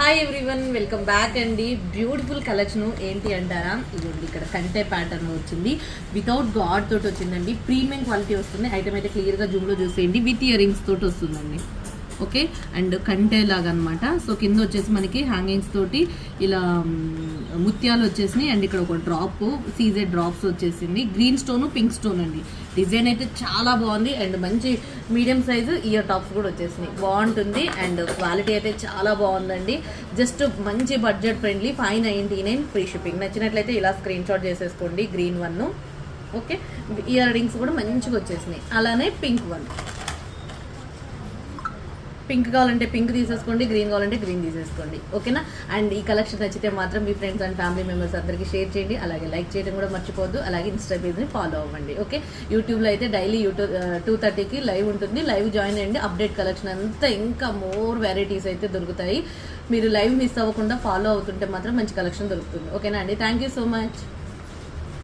Hi everyone, welcome back అండి. Beautiful collection ఏంటి అంటారా, ఇదిగోండి ఇక్కడ కంటే ప్యాటర్న్ వచ్చింది. వితౌట్ గాడ్ తోటి వచ్చిందండి. ప్రీమియం క్వాలిటీ వస్తుంది. ఐటమ్ అయితే క్లియర్గా జూమ్లో చూసేయండి. విత్ ఇయర్ రింగ్స్ తోటి వస్తుందండి. ఓకే, అండ్ కంటే లాగా అనమాట. సో కింద వచ్చేసి మనకి హ్యాంగింగ్స్ తోటి ఇలా ముత్యాలు వచ్చేసినాయి. అండ్ ఇక్కడ ఒక డ్రాప్ సీజెడ్ డ్రాప్స్ వచ్చేసింది. గ్రీన్ స్టోన్, పింక్ స్టోన్ అండి. డిజైన్ అయితే చాలా బాగుంది. అండ్ మంచి మీడియం సైజు ఇయర్ టాప్స్ కూడా వచ్చేసినాయి. బాగుంటుంది. అండ్ క్వాలిటీ అయితే చాలా బాగుందండి. జస్ట్ మంచి బడ్జెట్ ఫ్రెండ్లీ. 599 free shipping. నచ్చినట్లయితే ఇలా స్క్రీన్ షాట్ చేసేసుకోండి. Green one, okay. Ear rings కూడా మంచిగా వచ్చేసినాయి. అలానే పింక్ వన్. పింక్ కావాలంటే పింక్ తీసేసుకోండి, గ్రీన్ కావాలంటే గ్రీన్ తీసేసుకోండి, ఓకేనా. అండ్ ఈ కలెక్షన్ నచ్చితే మాత్రం మీ ఫ్రెండ్స్ అండ్ ఫ్యామిలీ మెంబర్స్ అందరికీ షేర్ చేయండి. అలాగే లైక్ చేయడం కూడా మర్చిపోవద్దు. అలాగే ఇన్స్టా పేజ్ని ఫాలో అవ్వండి, ఓకే. యూట్యూబ్లో అయితే డైలీ 2:30కి లైవ్ ఉంటుంది. లైవ్ జాయిన్ అయ్యండి. అప్డేట్ కలెక్షన్ అంతా ఇంకా మోర్ వెరైటీస్ అయితే దొరుకుతాయి. మీరు లైవ్ మిస్ అవ్వకుండా ఫాలో అవుతుంటే మాత్రం మంచి కలెక్షన్ దొరుకుతుంది, ఓకేనా అండి. Thank you so much.